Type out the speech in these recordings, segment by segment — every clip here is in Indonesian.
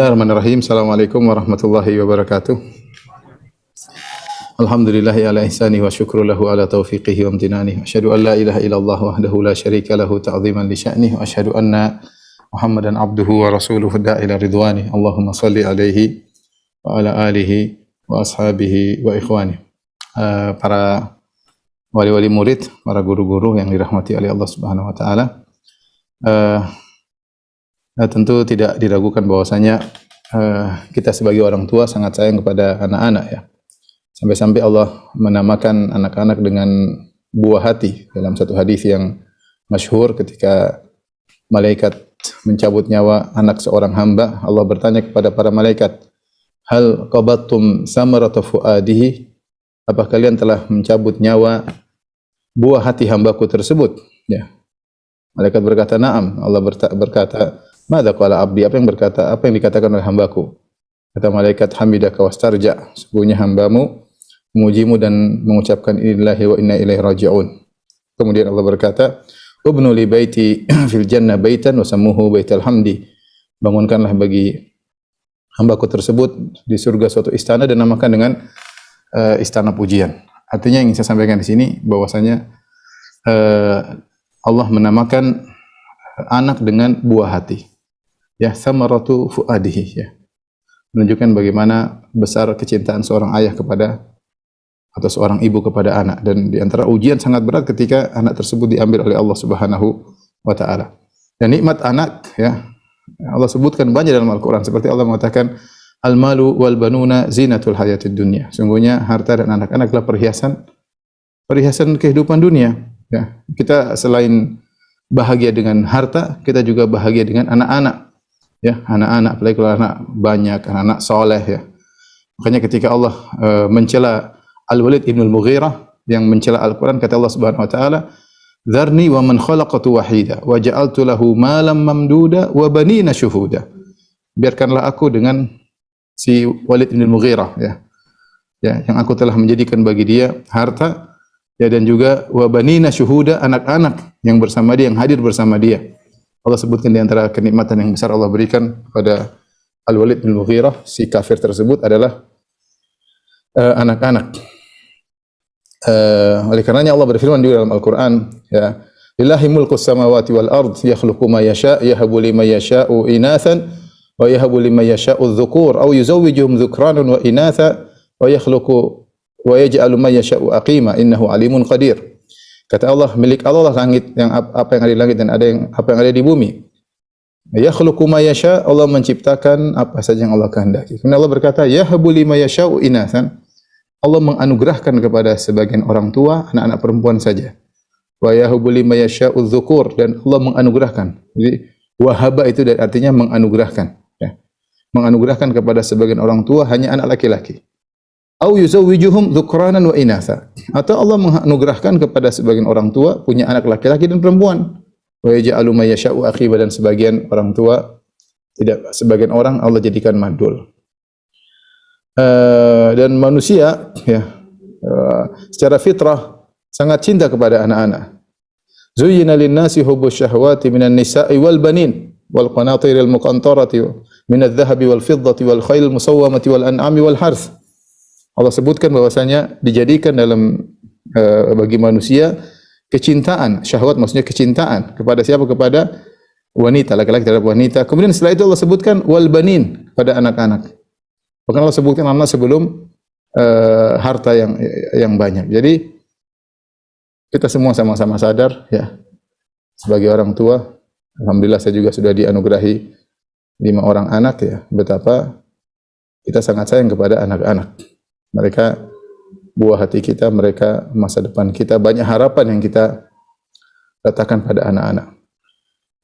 Bismillahirrahmanirrahim. Assalamualaikum warahmatullahi wabarakatuh. Alhamdulillahi ala ihsani wa syukru lahu ala taufiqihi wa amtinani. Asyhadu an la ilaha illallah wahdahu la syarika lahu ta'ziman li sya'nih. Wa asyhadu anna Muhammadan abduhu wa rasuluhu da'ila ridwani. Allahumma salli alaihi wa ala alihi wa ashabihi wa ikhwani. Para wali-wali murid, para guru-guru yang dirahmati oleh Allah Subhanahu wa taala. Tentu tidak diragukan bahwasanya kita sebagai orang tua sangat sayang kepada anak-anak ya. Sampai-sampai Allah menamakan anak-anak dengan buah hati dalam satu hadis yang masyhur ketika malaikat mencabut nyawa anak seorang hamba, Allah bertanya kepada para malaikat, "Hal qabattum samarata fuadihi?" Apa kalian telah mencabut nyawa buah hati hambaku tersebut? Ya. Malaikat berkata, "Na'am." Allah berkata, "Madza qala abdi?" Apa yang dikatakan oleh hambaku? Kata malaikat, "Hamidaka wastarja." Sesungguhnya hambamu memujimu dan mengucapkan innallahi wa inna ilaihi raji'un. Kemudian Allah berkata, "Ubnu li baiti fil jannah baitan wa sammuhu baital hamdi." Bangunkanlah bagi hambaku tersebut di surga suatu istana dan namakan dengan istana pujian. Artinya yang ingin saya sampaikan di sini bahwasanya Allah menamakan anak dengan buah hati. Ya, samaratu fuadihi ya. Menunjukkan bagaimana besar kecintaan seorang ayah kepada atau seorang ibu kepada anak, dan di antara ujian sangat berat ketika anak tersebut diambil oleh Allah Subhanahu wa taala. Dan nikmat anak ya, Allah sebutkan banyak dalam Al-Qur'an, seperti Allah mengatakan al-malu wal banuna zinatul hayatid dunya. Sungguhnya harta dan anak-anak adalah perhiasan kehidupan dunia ya. Kita selain bahagia dengan harta, kita juga bahagia dengan anak-anak ya, anak-anak, apalagi kalau anak banyak, anak soleh ya. Makanya ketika Allah mencela Al-Walid ibn al-Mughirah yang mencela Al-Quran, kata Allah Subhanahu wa taala, "Dzarni wa man khalaqtu wahida wa ja'altu lahu malam mamduda wa banina syuhuda." Biarkanlah aku dengan si Walid ibn al-Mughirah ya. Ya, yang aku telah menjadikan bagi dia harta ya, dan juga wa banina syuhuda, anak-anak yang bersama dia, yang hadir bersama dia. Allah sebutkan di antara kenikmatan yang besar Allah berikan kepada Al-Walid bin Mughirah, si kafir tersebut, adalah anak-anak. Oleh karenanya Allah berfirman juga dalam Al-Quran ya, "Lillahi mulkus samawati wal ard yakhluqu ma yasha' yahabu liman yasha'u inathan wa yahabu liman yasha'u adh-dhukur aw yuzawwijuhum dhukranan wa inatha wa yakhluqu wa yaj'alu man yasha'u aqima innahu alimun qadir." Kata Allah, milik Allah lah langit, yang apa yang ada di langit dan apa yang ada di bumi. Yakhluqu ma yasha', Allah menciptakan apa saja yang Allah kehendaki. Kemudian Allah berkata, "Yahabu liman yasha'u inathan." Allah menganugerahkan kepada sebagian orang tua anak-anak perempuan saja. Wa yahabu liman yasha'u adh-dhukur, dan Allah menganugerahkan. Jadi wahaba itu artinya menganugerahkan ya. Menganugerahkan kepada sebagian orang tua hanya anak laki-laki. Au yuzawwijuhum dhukranan wa inatha, atau Allah menganugerahkan kepada sebagian orang tua punya anak laki-laki dan perempuan. Wa yaj'alu may yasha'u aqiba, dan sebagian orang tua sebagian orang Allah jadikan mandul. Dan manusia ya secara fitrah sangat cinta kepada anak-anak. Zuyyina lin-nasi hubbus syahawati minan nisa'i wal banin wal qanatiril muqantarati minadh-dhahabi wal fiddati wal khailil musawwamati wal an'ami wal harth. Allah sebutkan bahwasanya dijadikan dalam bagi manusia kecintaan, syahwat maksudnya kecintaan kepada siapa? Kepada wanita, laki-laki terhadap wanita. Kemudian setelah itu Allah sebutkan wal banin, pada anak-anak. Bahkan Allah sebutkan anak sebelum harta yang banyak. Jadi kita semua sama-sama sadar ya, sebagai orang tua, alhamdulillah saya juga sudah dianugerahi 5 orang anak ya, betapa kita sangat sayang kepada anak-anak. Mereka buah hati kita, mereka masa depan kita, banyak harapan yang kita letakkan pada anak-anak.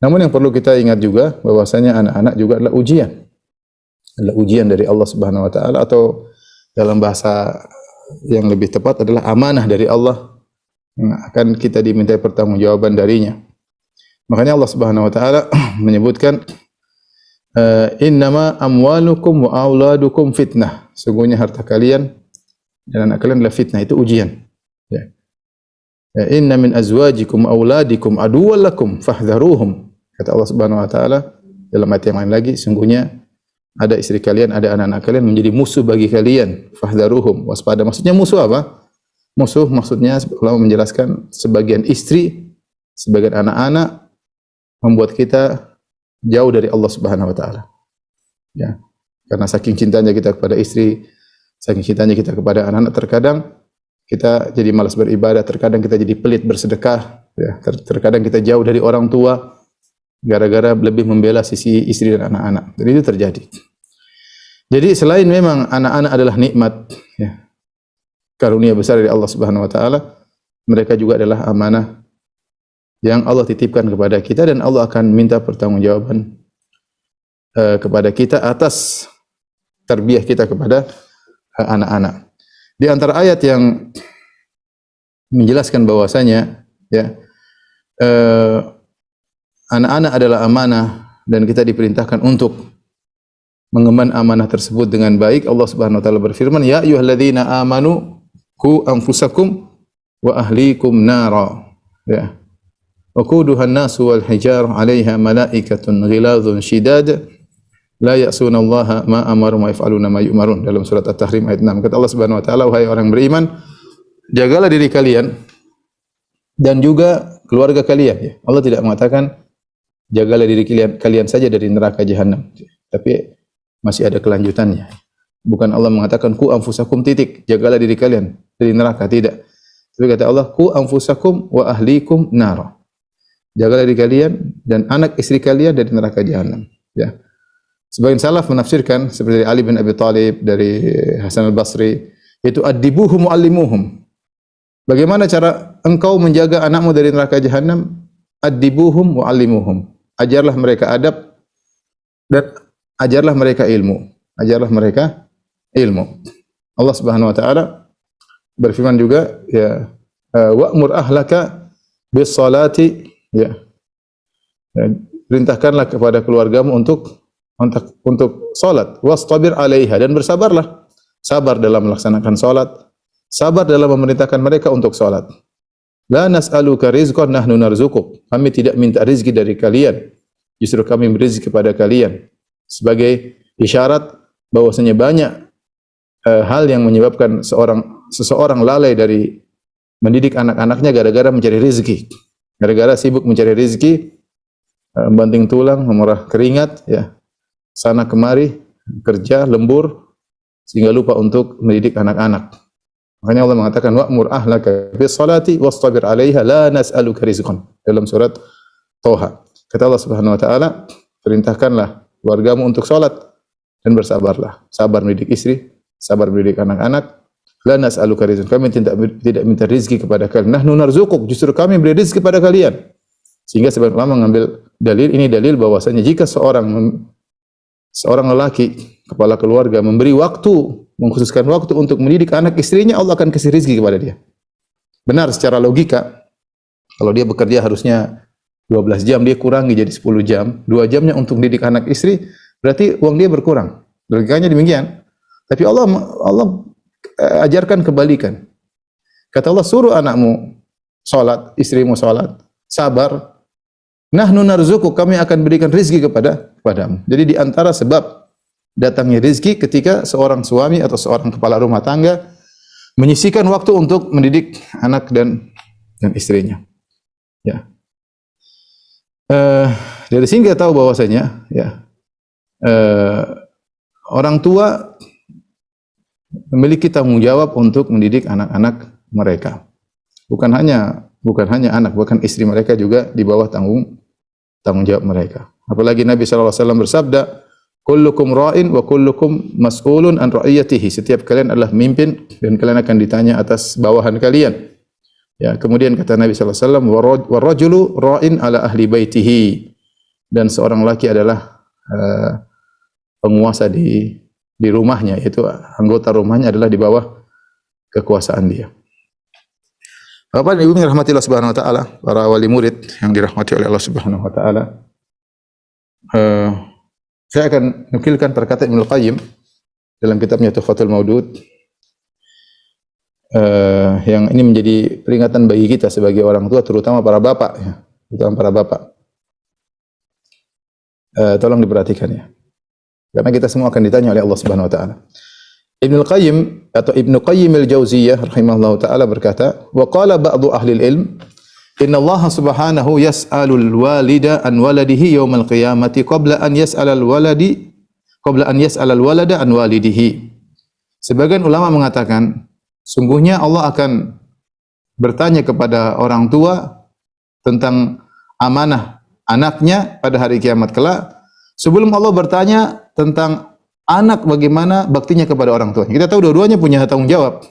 Namun yang perlu kita ingat juga bahwasanya anak-anak juga adalah ujian dari Allah Subhanahu wa taala, atau dalam bahasa yang lebih tepat adalah amanah dari Allah yang akan kita dimintai pertanggungjawaban darinya. Makanya Allah Subhanahu wa taala menyebutkan innama amwalukum wa auladukum fitnah. Sungguhnya harta kalian dan anak kalian adalah fitnah, itu ujian. Ya. Inna min azwajikum auladikum aduwwan lakum fahdharuhum. Kata Allah Subhanahu wa taala dalam ayat yang lain lagi, sungguhnya ada istri kalian, ada anak-anak kalian menjadi musuh bagi kalian, fahdharuhum, waspada. Maksudnya musuh apa? Musuh maksudnya ulama menjelaskan sebagian istri, sebagian anak-anak membuat kita jauh dari Allah Subhanahu wa taala. Ya. Karena saking cintanya kita kepada istri, saking cintanya kita kepada anak-anak, terkadang kita jadi malas beribadah, terkadang kita jadi pelit bersedekah, ya. Terkadang kita jauh dari orang tua gara-gara lebih membela sisi istri dan anak-anak. Dan itu terjadi. Jadi selain memang anak-anak adalah nikmat, ya, karunia besar dari Allah Subhanahu wa taala, mereka juga adalah amanah yang Allah titipkan kepada kita dan Allah akan minta pertanggungjawaban kepada kita atas tarbiyah kita kepada anak-anak. Di antara ayat yang menjelaskan bahwasanya ya anak-anak adalah amanah dan kita diperintahkan untuk mengemban amanah tersebut dengan baik. Allah Subhanahu wa taala berfirman, "Ya ayyuhalladzina amanu qu anfusakum wa ahlikum nara." Ya. Waquduhan nasu wal hijar 'alaiha malaikatun ghiladzun shidad la ya'sunallaha ma amaru wa yaf'aluna ma yu'marun. Dalam surat At-Tahrim ayat 6. Kata Allah Subhanahu wa taala, "Wahai orang beriman, jagalah diri kalian dan juga keluarga kalian." Ya. Allah tidak mengatakan jagalah diri kalian saja dari neraka jahanam, tapi masih ada kelanjutannya. Bukan Allah mengatakan ku anfusakum titik, jagalah diri kalian dari neraka, tidak. Tapi kata Allah ku anfusakum wa ahlikum nar. Jagalah diri kalian dan anak istri kalian dari neraka jahanam, ya. Sebagian salaf menafsirkan seperti Ali bin Abi Thalib, dari Hasan al-Basri, itu addibuhum muallimuhum. Bagaimana cara engkau menjaga anakmu dari neraka jahanam? Addibuhum muallimuhum. Ajarlah mereka adab dan ajarlah mereka ilmu. Ajarlah mereka ilmu. Allah Subhanahu wa taala berfirman juga, ya, wa'mur ahlaka bis salati, ya. Perintahkanlah kepada keluargamu untuk salat, wastabir 'alaiha, dan bersabarlah. Sabar dalam melaksanakan salat, sabar dalam memerintahkan mereka untuk salat. La nas'aluka rizqan nahnu narzuquk. Kami tidak minta rezeki dari kalian, justru kami beri rezeki kepada kalian. Sebagai isyarat bahwasanya banyak hal yang menyebabkan seseorang lalai dari mendidik anak-anaknya gara-gara mencari rezeki. Gara-gara sibuk mencari rezeki, banting tulang, memerah keringat, ya, sana kemari, kerja, lembur, sehingga lupa untuk mendidik anak-anak. Makanya Allah mengatakan wa'mur ahlaka bis salati wastabir 'alaiha la nas'aluka rizqan, dalam surat Toha. Kata Allah Subhanahu wa taala, perintahkanlah keluargamu untuk salat dan bersabarlah. Sabar mendidik istri, sabar mendidik anak-anak. La nas'aluka rizqan, kami tidak minta rezeki kepada kalian. Nahnu narzuquk, justru kami beri rezeki kepada kalian. Sehingga sebagian ulama mengambil dalil ini, dalil bahwasanya jika seorang lelaki, kepala keluarga, memberi waktu, mengkhususkan waktu untuk mendidik anak istrinya, Allah akan kasih rezeki kepada dia. Benar secara logika, kalau dia bekerja harusnya 12 jam, dia kurangi jadi 10 jam, 2 jamnya untuk mendidik anak istri, berarti uang dia berkurang. Logikanya demikian. Tapi Allah ajarkan kebalikan. Kata Allah, suruh anakmu salat, istrimu salat, sabar. Nahnu narzuquk, kami akan berikan rezeki kepadamu. Jadi di antara sebab datangnya rezeki ketika seorang suami atau seorang kepala rumah tangga menyisihkan waktu untuk mendidik anak dan istrinya. Ya. Dari sini kita tahu bahwasanya, ya, orang tua memiliki tanggung jawab untuk mendidik anak-anak mereka. Bukan hanya anak, bahkan istri mereka juga di bawah tanggung jawab mereka. Apalagi Nabi sallallahu alaihi wasallam bersabda, "Kullukum ra'in wa kullukum mas'ulun an ra'iyatihi." Setiap kalian adalah pemimpin dan kalian akan ditanya atas bawahan kalian. Ya, kemudian kata Nabi sallallahu alaihi wasallam, "Wa rajulu ra'in ala ahli baitihi." Dan seorang laki adalah penguasa di rumahnya, yaitu anggota rumahnya adalah di bawah kekuasaan dia. Bapak dan Ibu yang dirahmati Allah Subhanahu wa taala, para wali murid yang dirahmati oleh Allah Subhanahu wa taala. Saya akan nukilkan perkataan Ibnu Qayyim dalam kitabnya Tuhfatul Maudud, yang ini menjadi peringatan bagi kita sebagai orang tua, terutama para bapak, ya, terutama para bapak. Tolong diperhatikan, ya. Karena kita semua akan ditanya oleh Allah Subhanahu wa taala. Ibnu Qayyim atau Ibnu Qayyim al-Jauziyah rahimahullahu taala berkata, "Wa qala ba'du ahli al-ilm, inna Allah Subhanahu yas'alul walida an waladihi yaumal qiyamati qabla an yas'alal walada an walidihi." Sebagian ulama mengatakan, sungguhnya Allah akan bertanya kepada orang tua tentang amanah anaknya pada hari kiamat kelak, sebelum Allah bertanya tentang anak bagaimana baktinya kepada orang tuanya. Kita tahu dua-duanya punya tanggung jawab.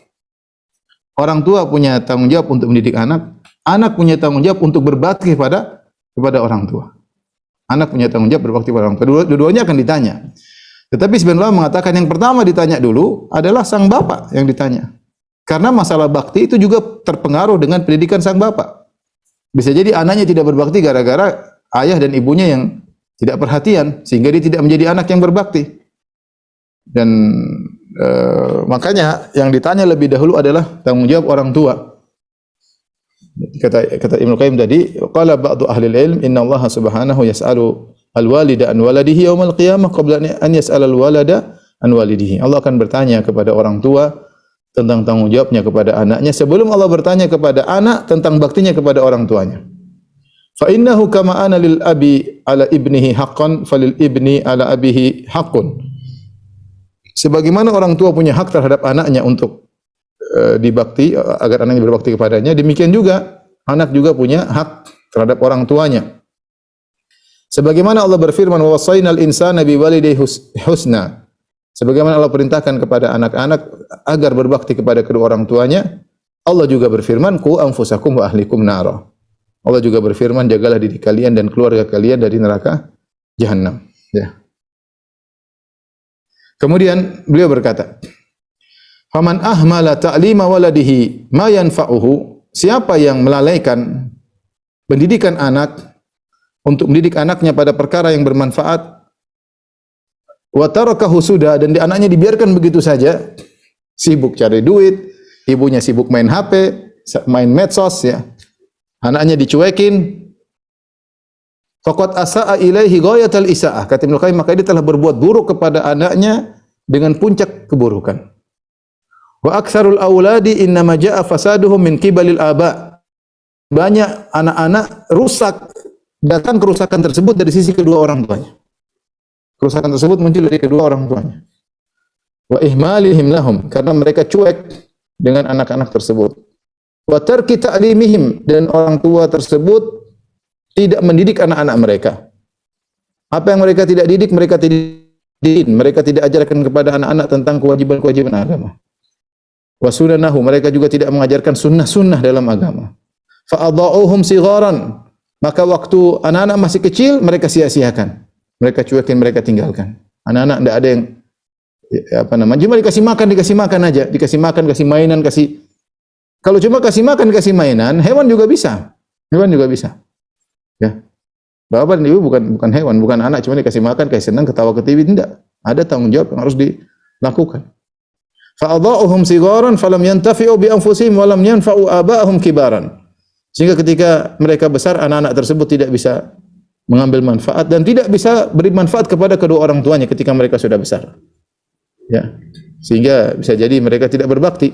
Orang tua punya tanggung jawab untuk mendidik anak, anak punya tanggung jawab untuk berbakti kepada orang tua. Anak punya tanggung jawab berbakti kepada orang tua. Dua-duanya akan ditanya. Tetapi sebagian ulama mengatakan yang pertama ditanya dulu adalah sang bapak yang ditanya. Karena masalah bakti itu juga terpengaruh dengan pendidikan sang bapak. Bisa jadi anaknya tidak berbakti gara-gara ayah dan ibunya yang tidak perhatian, sehingga dia tidak menjadi anak yang berbakti. Dan makanya yang ditanya lebih dahulu adalah tanggung jawab orang tua. Kata Ibnu Qayyim tadi, qala ba'du ahli al-ilm, inna Allah Subhanahu yas'alu al-walida an waladihi yaumal qiyamah qabla an yas'ala al-walada an walidihi. Allah akan bertanya kepada orang tua tentang tanggung jawabnya kepada anaknya sebelum Allah bertanya kepada anak tentang baktinya kepada orang tuanya. Fa innahu kama ana lil abi ala ibnihi haqqan falil ibni ala abihi haqqun. Sebagaimana orang tua punya hak terhadap anaknya untuk dibakti agar anaknya berbakti kepadanya, demikian juga anak juga punya hak terhadap orang tuanya. Sebagaimana Allah berfirman, "Wa wasainal insana biwalidayhi husna." Sebagaimana Allah perintahkan kepada anak-anak agar berbakti kepada kedua orang tuanya, Allah juga berfirman, "Qu anfusakum wa ahlikum nara." Allah juga berfirman, jagalah diri kalian dan keluarga kalian dari neraka jahanam. Ya. Kemudian beliau berkata, "Faman ahmala ta'lima waladihi ma yanfa'uhu." Siapa yang melalaikan pendidikan anak untuk mendidik anaknya pada perkara yang bermanfaat, wa tarakahu suda, dan anaknya dibiarkan begitu saja, sibuk cari duit, ibunya sibuk main HP, main medsos ya. Anaknya dicuekin, faqad asaa ilaihi ghayatal isaah. Kata Ibnu Qayyim, maka dia telah berbuat buruk kepada anaknya dengan puncak keburukan. Wa aktsarul auladi innama jaa fasaduhum min qibalil aba. Banyak anak-anak rusak, datang kerusakan tersebut dari sisi kedua orang tuanya. Kerusakan tersebut muncul dari kedua orang tuanya. Wa ihmalihim lahum, karena mereka cuek dengan anak-anak tersebut. Wa tarki ta'limihim, dan orang tua tersebut tidak mendidik anak-anak mereka. Apa yang mereka tidak didik, mereka tidak didik. Mereka tidak ajarkan kepada anak-anak tentang kewajiban-kewajiban agama. Wa sunanahu, mereka juga tidak mengajarkan sunnah-sunnah dalam agama. Fa adha'uhum sigharan, maka waktu anak-anak masih kecil mereka sia-siakan. Mereka cuekin, mereka tinggalkan. Anak-anak tidak ada yang cuma dikasih makan aja, dikasih makan, kasih mainan, kasih. Kalau cuma kasih makan, kasih mainan, hewan juga bisa. Hewan juga bisa. Ya. Bapak dan ibu bukan hewan, bukan anak cuma dikasih makan, kasih senang, ketawa ke TV, tidak. Ada tanggung jawab yang harus dilakukan. Fa adha'uhum sigharan falam yantafi'u bi anfusihim wa lam yanfa'u aba'ahum kibaran. Sehingga ketika mereka besar, anak-anak tersebut tidak bisa mengambil manfaat dan tidak bisa beri manfaat kepada kedua orang tuanya ketika mereka sudah besar. Ya. Sehingga bisa jadi mereka tidak berbakti.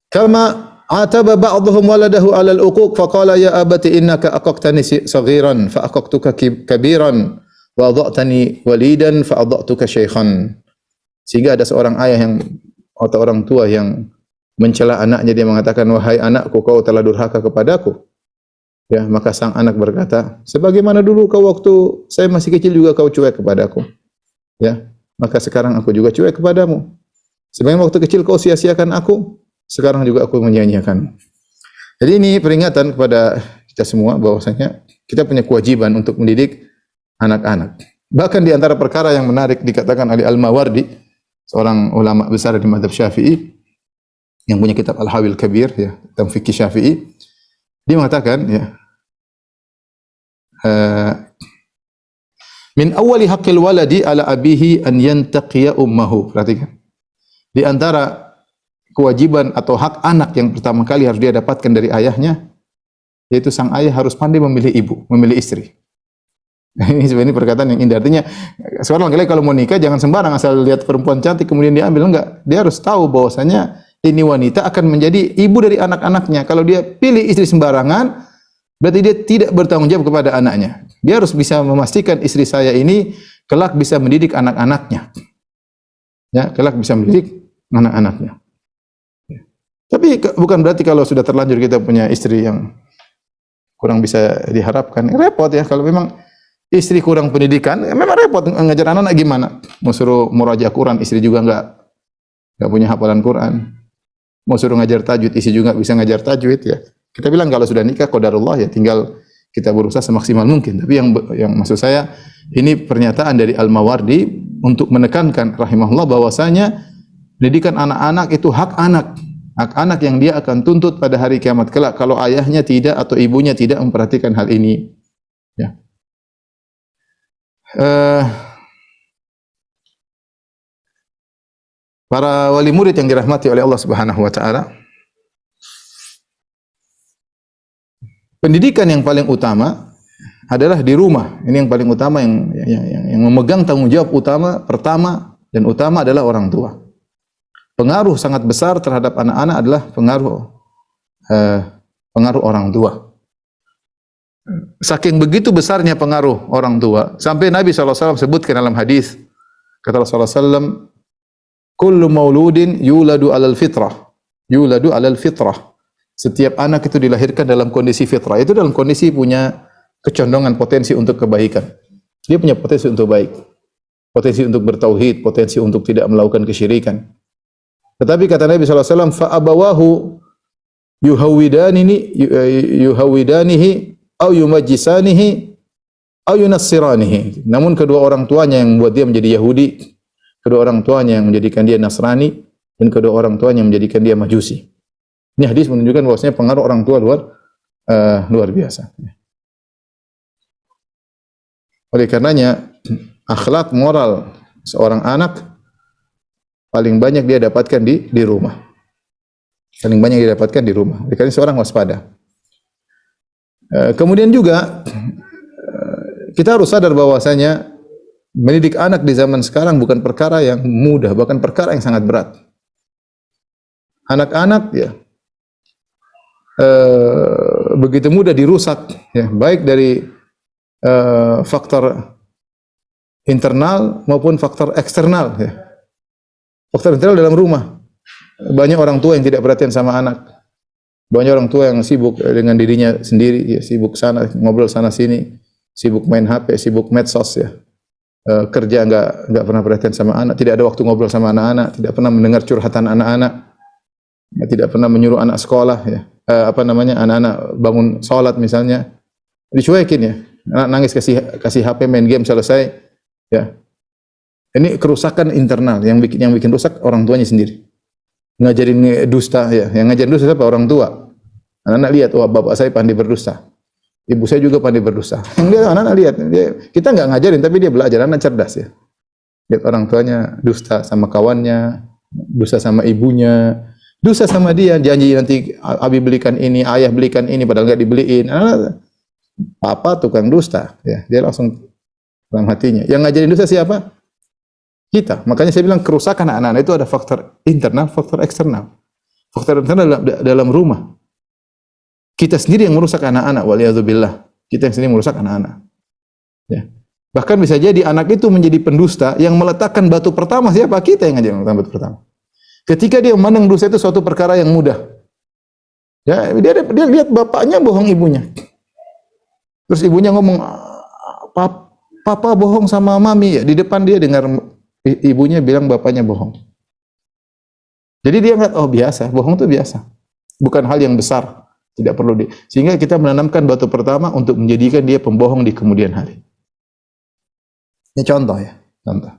Kama ataba ba'dhum waladahu 'ala al-uquq faqala ya abati innaka aqaqtani saghiran fa aqaqtuka kabiran wa adha'tani walidan fa adha'tuka shaykhan. Sehingga ada seorang ayah yang atau orang tua yang mencela anaknya, dia mengatakan, "Wahai anakku, kau telah durhaka kepadaku." Ya, maka sang anak berkata, "Sebagaimana dulu kau waktu saya masih kecil juga kau cuek kepadaku." Ya, maka sekarang aku juga cuek kepadamu. Sebagaimana waktu kecil kau sia-siakan aku, sekarang juga aku menyia-nyiakan. Jadi ini peringatan kepada kita semua bahwasanya kita punya kewajiban untuk mendidik anak-anak. Bahkan di antara perkara yang menarik dikatakan oleh Al-Mawardi, seorang ulama besar di mazhab Syafi'i yang punya kitab Al-Hawil Kabir ya, tentang fikih Syafi'i. Dia mengatakan ya, min awwali haqqil waladi ala abihi an yantaqiya ummahu. Perhatikan. Di antara kewajiban atau hak anak yang pertama kali harus dia dapatkan dari ayahnya, yaitu sang ayah harus pandai memilih ibu, memilih istri. Ini sebenarnya perkataan yang indah. Artinya seorang laki-laki kalau mau nikah jangan sembarang asal lihat perempuan cantik kemudian diambil, enggak. Dia harus tahu bahwasanya ini wanita akan menjadi ibu dari anak-anaknya. Kalau dia pilih istri sembarangan, berarti dia tidak bertanggung jawab kepada anaknya. Dia harus bisa memastikan istri saya ini kelak bisa mendidik anak-anaknya. Ya, kelak bisa mendidik anak-anaknya. Tapi bukan berarti kalau sudah terlanjur kita punya istri yang kurang bisa diharapkan. Repot ya kalau memang istri kurang pendidikan, memang repot ngajar anak-anak gimana? Mau suruh murajaah Quran, istri juga enggak punya hafalan Quran. Mau suruh ngajar tajwid, istri juga bisa ngajar tajwid ya. Kita bilang kalau sudah nikah qadarullah ya, tinggal kita berusaha semaksimal mungkin. Tapi yang maksud saya ini pernyataan dari Al-Mawardi untuk menekankan rahimahullah bahwasanya pendidikan anak-anak itu hak anak. Hak anak yang dia akan tuntut pada hari kiamat kelak kalau ayahnya tidak atau ibunya tidak memperhatikan hal ini. Ya. Para wali murid yang dirahmati oleh Allah Subhanahu wa taala, pendidikan yang paling utama adalah di rumah. Ini yang paling utama yang memegang tanggung jawab utama pertama dan utama adalah orang tua. Pengaruh sangat besar terhadap anak-anak adalah pengaruh orang tua. Saking begitu besarnya pengaruh orang tua, sampai Nabi SAW sebutkan dalam hadis, kata Rasulullah SAW, kullu mauludin yuladu alal fitrah, yuladu alal fitrah. Setiap anak itu dilahirkan dalam kondisi fitrah, itu dalam kondisi punya kecondongan potensi untuk kebaikan. Dia punya potensi untuk baik, potensi untuk bertauhid, potensi untuk tidak melakukan kesyirikan. Tetapi kata Nabi SAW, fa abawahu yuhawidanihi au yumajjisanihi au yunassiranihi. Namun kedua orang tuanya yang membuat dia menjadi Yahudi, kedua orang tuanya yang menjadikan dia Nasrani, dan kedua orang tuanya yang menjadikan dia Majusi. Ini hadis menunjukkan bahwasanya pengaruh orang tua luar biasa. Oleh karenanya akhlak moral seorang anak paling banyak dia dapatkan di rumah. Paling banyak dia dapatkan di rumah. Oleh karena seorang waspada. Kemudian juga kita harus sadar bahwasanya mendidik anak di zaman sekarang bukan perkara yang mudah, bahkan perkara yang sangat berat. Anak-anak ya begitu mudah dirusak, ya, baik dari faktor internal maupun faktor eksternal. Ya. Faktor internal dalam rumah, banyak orang tua yang tidak perhatian sama anak. Banyak orang tua yang sibuk dengan dirinya sendiri, ya, sibuk sana ngobrol sana sini, sibuk main HP, sibuk medsos ya. Kerja enggak pernah perhatian sama anak, tidak ada waktu ngobrol sama anak-anak, tidak pernah mendengar curhatan anak-anak, ya, tidak pernah menyuruh anak sekolah ya. Anak-anak bangun salat misalnya, dicuekin ya. Anak nangis kasih HP main game selesai ya. Ini kerusakan internal yang bikin rusak orang tuanya sendiri. Ngajarin dusta ya, yang ngajarin dusta siapa? Orang tua. Anak-anak lihat, wah bapak saya pandai berdusta, ibu saya juga pandai berdusta. Anak-anak lihat, kita nggak ngajarin tapi dia belajar, anak cerdas ya. Lihat orang tuanya dusta sama kawannya, dusta sama ibunya, dusta sama dia, janji nanti abi belikan ini, ayah belikan ini, padahal nggak dibeliin. Anak, papa tukang dusta, ya dia langsung dalam hatinya. Yang ngajarin dusta siapa? Kita. Makanya saya bilang kerusakan anak-anak itu ada faktor internal, faktor eksternal. Faktor internal dalam rumah. Kita sendiri yang merusak anak-anak, waliyadzubillah. Kita yang sendiri merusak anak-anak. Ya. Bahkan bisa jadi anak itu menjadi pendusta yang meletakkan batu pertama siapa? Kita yang ngajarin batu pertama. Ketika dia memandang dosa itu suatu perkara yang mudah. Ya, dia lihat bapaknya bohong ibunya. Terus ibunya ngomong, papa bohong sama mami ya. Di depan dia dengar ibunya bilang bapaknya bohong. Jadi dia ngeliat, oh biasa, bohong itu biasa. Bukan hal yang besar, tidak perlu sehingga kita menanamkan batu pertama untuk menjadikan dia pembohong di kemudian hari. Ini contoh ya, contoh.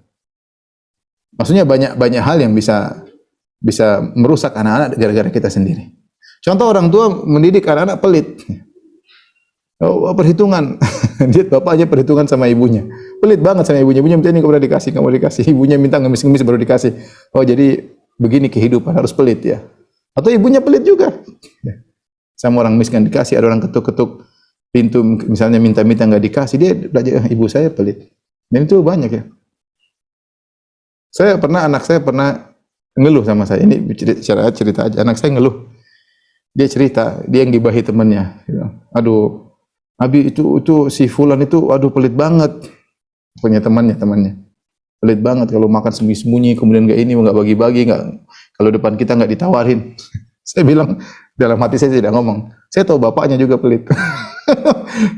Maksudnya banyak hal yang bisa merusak anak-anak gara-gara kita sendiri. Contoh orang tua mendidik anak-anak pelit. Oh, perhitungan. Dia bapaknya perhitungan sama ibunya. Pelit banget sama ibunya. Ibunya minta ini kamu dikasih, kamu dikasih. Ibunya minta ngemis-ngemis baru dikasih. Oh, jadi begini kehidupan, harus pelit ya. Atau ibunya pelit juga. Ya. Sama orang miskin dikasih, ada orang ketuk-ketuk pintu misalnya minta-minta nggak dikasih, dia belajar ibu saya pelit. Dan itu banyak ya. Anak saya pernah ngeluh sama saya. Ini cerita aja. Anak saya ngeluh. Dia cerita, dia yang gibahi temannya. Aduh, Abi itu si fulan itu aduh pelit banget. Punya temannya. Pelit banget kalau makan sembunyi-sembunyi, kemudian nggak ini, nggak bagi-bagi, nggak kalau depan kita nggak ditawarin. Saya bilang dalam hati saya tidak ngomong. Saya tahu bapaknya juga pelit.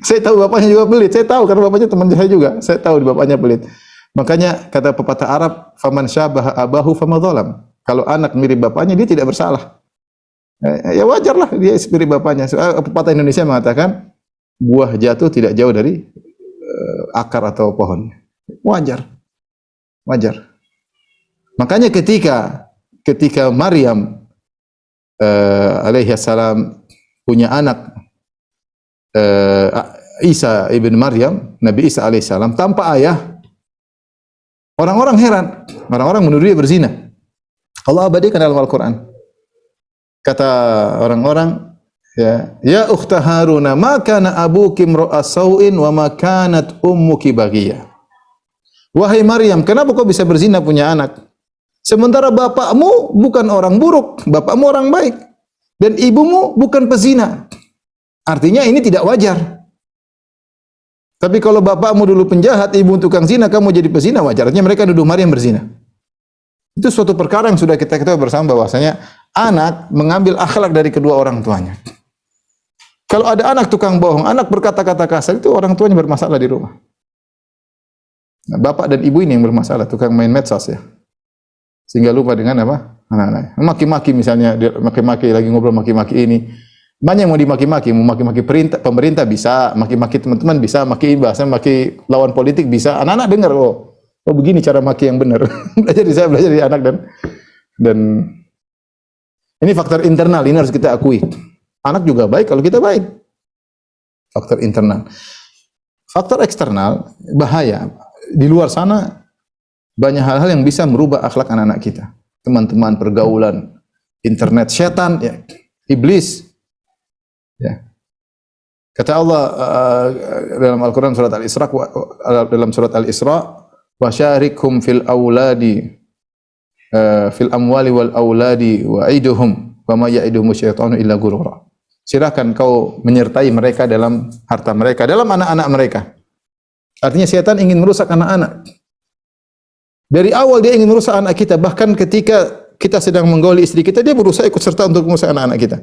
Saya tahu bapaknya juga pelit. Saya tahu karena bapaknya teman saya juga. Saya tahu bapaknya pelit. Makanya kata pepatah Arab, faman syabaha abahu famadzalam. Kalau anak mirip bapaknya dia tidak bersalah. Ya wajarlah dia mirip bapaknya. Pepatah Indonesia mengatakan buah jatuh tidak jauh dari akar atau pohon. Wajar. Makanya ketika Maryam alaihi salam punya anak Isa ibn Maryam, Nabi Isa alaihi salam tanpa ayah, orang-orang heran, orang-orang menuduh dia berzina. Allah abadikan dalam Al-Quran. Kata orang-orang, ya ukhta Haruna, ma kana abuki imra'a sau'in wa ma kanat ummuki baghiyah. Wahai Maryam, kenapa kau bisa berzina punya anak? Sementara bapakmu bukan orang buruk, bapakmu orang baik. Dan ibumu bukan pezina. Artinya ini tidak wajar. Tapi kalau bapakmu dulu penjahat, ibu tukang zina, kamu jadi pezina, wajar. Artinya mereka nuduh Maryam berzina. Itu suatu perkara yang sudah kita ketahui bersama bahwasanya anak mengambil akhlak dari kedua orang tuanya. Kalau ada anak tukang bohong, anak berkata-kata kasar, itu orang tuanya bermasalah di rumah. Nah, bapak dan ibu ini yang bermasalah, tukang main medsos ya. Sehingga lupa dengan apa? Anak-anak. Maki-maki misalnya, dia maki-maki lagi ngobrol maki-maki ini. Banyak yang mau dimaki-maki, mau maki-maki pemerintah bisa, maki-maki teman-teman bisa, maki lawan politik bisa. Anak-anak dengar, oh begini cara maki yang benar. Belajar dari anak dan ini faktor internal, ini harus kita akui. Anak juga baik kalau kita baik. Faktor internal. Faktor eksternal bahaya. Di luar sana banyak hal-hal yang bisa merubah akhlak anak-anak kita. Teman-teman, pergaulan, internet, setan, ya, iblis. Ya. Kata Allah dalam Al-Quran surat Al-Isra, dalam surat Al-Isra, wasyarikhum fil auladi fil amwali wal auladi wa'iduhum wa ma ya'iduhum syaitanu illa ghurura. Silakan kau menyertai mereka dalam harta mereka, dalam anak-anak mereka. Artinya setan ingin merusak anak-anak. Dari awal dia ingin merusak anak kita, bahkan ketika kita sedang menggauli istri kita, dia berusaha ikut serta untuk merusak anak-anak kita.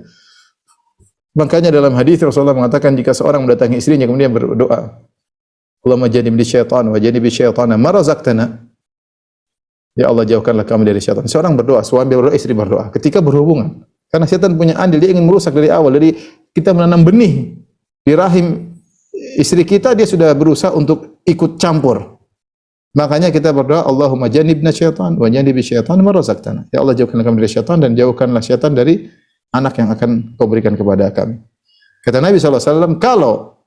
Makanya dalam hadis Rasulullah mengatakan jika seorang mendatangi istrinya kemudian berdoa, Allahumma jannibni syaitan wa jannibi syaitana ma razaqtana. Ya Allah jauhkanlah kami dari syaitan. Seorang berdoa, suami berdoa, istri berdoa ketika berhubungan. Karena syaitan punya andil, dia ingin merusak dari awal. Dari kita menanam benih di rahim istri kita, dia sudah berusaha untuk ikut campur. Makanya kita berdoa, Allahumma jannibna syaitan wa jannibi syaitana ma razaqtana. Ya Allah jauhkanlah kami dari syaitan dan jauhkanlah syaitan dari anak yang akan kau berikan kepada kami. Kata Nabi SAW, kalau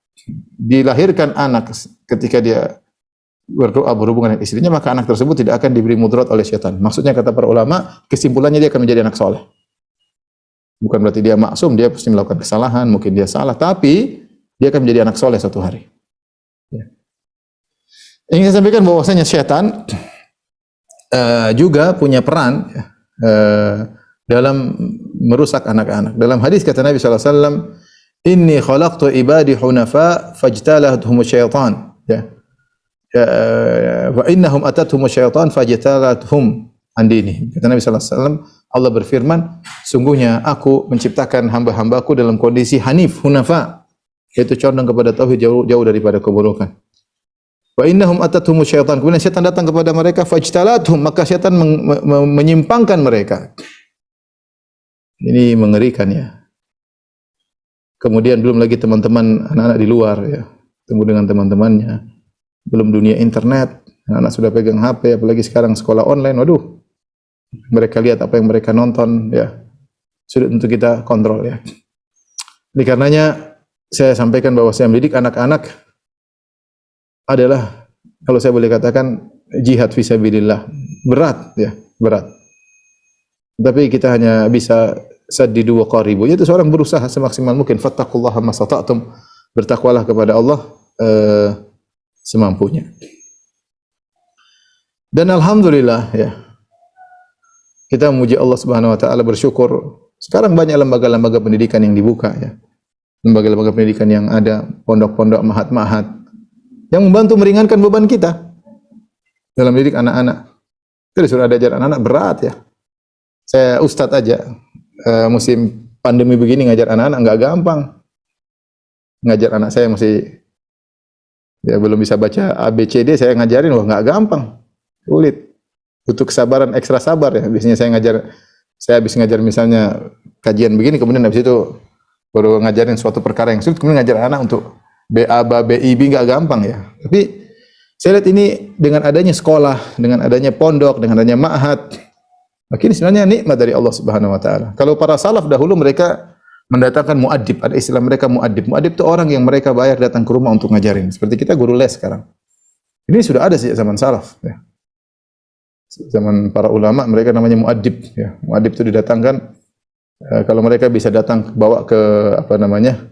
dilahirkan anak ketika dia berdoa berhubungan dengan istrinya, maka anak tersebut tidak akan diberi mudarat oleh syaitan. Maksudnya kata para ulama, kesimpulannya dia akan menjadi anak soleh. Bukan berarti dia maksum, dia pasti melakukan kesalahan, mungkin dia salah, tapi dia akan menjadi anak soleh suatu hari. Ya. Ingin saya sampaikan bahwasanya syaitan juga punya peran dalam merusak anak-anak. Dalam hadis kata Nabi SAW, inni khalaqtu ibadi hunafa fajtalathum syaitan. Ya. Wa innahum atathum syaitan fajtalathum an dini. Kata Nabi SAW, Allah berfirman, sungguhnya aku menciptakan hamba-hambaku dalam kondisi hanif, hunafa, yaitu condong kepada tauhid, jauh daripada keburukan. Wa innahum atathum syaitan. Kemudian syaitan datang kepada mereka, fajtalathum, maka syaitan menyimpangkan mereka. Ini mengerikan ya. Kemudian belum lagi teman-teman anak-anak di luar ya, ketemu dengan teman-temannya. Belum dunia internet, anak-anak sudah pegang HP, apalagi sekarang sekolah online. Waduh. Mereka lihat apa yang mereka nonton ya. Sulit untuk kita kontrol ya. Oleh karenanya saya sampaikan bahwa saya mendidik anak-anak adalah, kalau saya boleh katakan, jihad fisabilillah. Berat ya, berat. Tapi kita hanya bisa saddidu wa qaribu. Yaitu seorang berusaha semaksimal mungkin. Fattaqullaha mastata'tum. bertakwalah kepada Allah semampunya. Dan alhamdulillah ya, kita memuji Allah Subhanahu wa taala, bersyukur sekarang banyak lembaga-lembaga pendidikan yang dibuka ya. Lembaga-lembaga pendidikan yang ada, pondok-pondok, mahat-mahat yang membantu meringankan beban kita dalam mendidik anak-anak. Kita disuruh ajar anak-anak berat ya. Saya ustadz aja, musim pandemi begini ngajar anak-anak nggak gampang. Ngajar anak saya masih ya belum bisa baca ABCD, saya ngajarin wah nggak gampang, sulit, butuh kesabaran, ekstra sabar ya. Biasanya saya habis ngajar misalnya kajian begini, kemudian habis itu baru ngajarin suatu perkara yang sulit, kemudian ngajar anak untuk BA, BIB nggak gampang ya. Tapi saya lihat ini dengan adanya sekolah, dengan adanya pondok, dengan adanya ma'had, ini sebenarnya nikmat dari Allah Subhanahu wa taala. Kalau para salaf dahulu mereka mendatangkan muaddib, ada istilah mereka muaddib. Muaddib itu orang yang mereka bayar datang ke rumah untuk ngajarin. Seperti kita guru les sekarang. Ini sudah ada sejak zaman salaf ya. Zaman para ulama mereka namanya muaddib ya. Muaddib itu didatangkan kalau mereka bisa datang bawa ke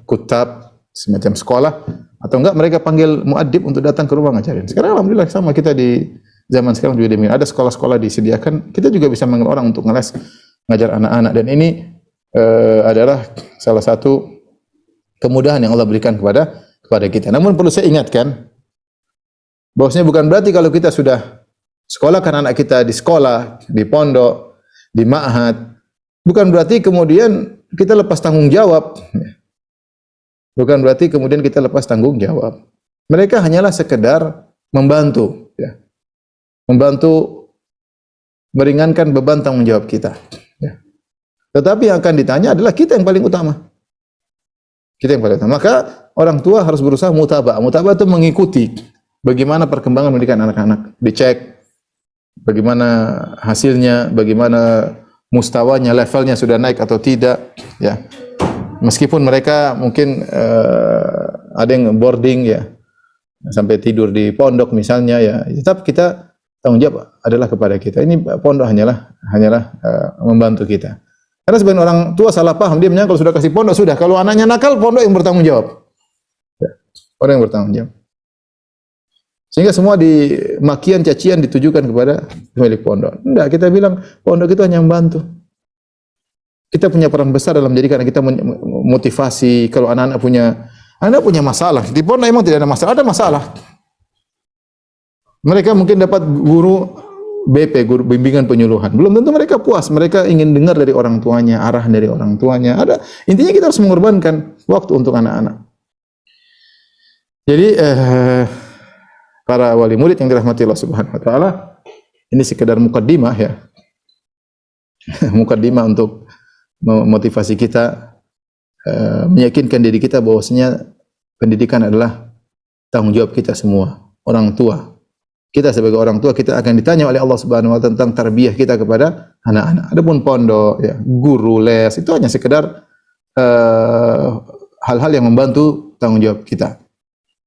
kutab semacam sekolah, atau enggak mereka panggil muaddib untuk datang ke rumah ngajarin. Sekarang alhamdulillah sama kita di zaman sekarang juga demikian. Ada sekolah-sekolah disediakan, kita juga bisa manggil orang untuk ngeles, ngajar anak-anak. Dan ini adalah salah satu kemudahan yang Allah berikan kepada kita. Namun perlu saya ingatkan, bahwasanya bukan berarti kalau kita sudah sekolahkan anak kita di sekolah, di pondok, di ma'had, bukan berarti kemudian kita lepas tanggung jawab. Bukan berarti kemudian kita lepas tanggung jawab. Mereka hanyalah sekedar membantu ya. Membantu meringankan beban tanggung jawab kita. Ya. Tetapi yang akan ditanya adalah kita yang paling utama. Kita yang paling utama. Maka orang tua harus berusaha mutabah. Mutabah itu mengikuti bagaimana perkembangan pendidikan anak-anak. Dicek bagaimana hasilnya, bagaimana mustawanya, levelnya sudah naik atau tidak. Ya. Meskipun mereka mungkin ada yang boarding ya, sampai tidur di pondok misalnya ya, tetap kita tanggung jawab adalah kepada kita. Ini pondok hanyalah membantu kita. Karena sebagian orang tua salah paham, dia menyangka kalau sudah kasih pondok sudah, kalau anaknya nakal pondok yang bertanggung jawab. Ya, orang yang bertanggung jawab. Sehingga semua di makian cacian ditujukan kepada pemilik pondok. Enggak, kita bilang pondok itu hanya membantu. Kita punya peran besar dalam menjadikan kita motivasi. Kalau anak-anak punya masalah, di pondok emang tidak ada masalah, ada masalah. Mereka mungkin dapat guru BP, guru bimbingan penyuluhan. Belum tentu mereka puas. Mereka ingin dengar dari orang tuanya, arahan dari orang tuanya. Intinya kita harus mengorbankan waktu untuk anak-anak. Jadi para wali murid yang dirahmati Allah Subhanahu wa taala, ini sekedar mukaddimah ya. Mukaddimah untuk memotivasi kita, meyakinkan diri kita bahwasanya pendidikan adalah tanggung jawab kita semua, orang tua. Kita sebagai orang tua, kita akan ditanya oleh Allah Subhanahu wa taala tentang tarbiyah kita kepada anak-anak. Adapun pondok ya, guru les itu hanya sekedar hal-hal yang membantu tanggung jawab kita.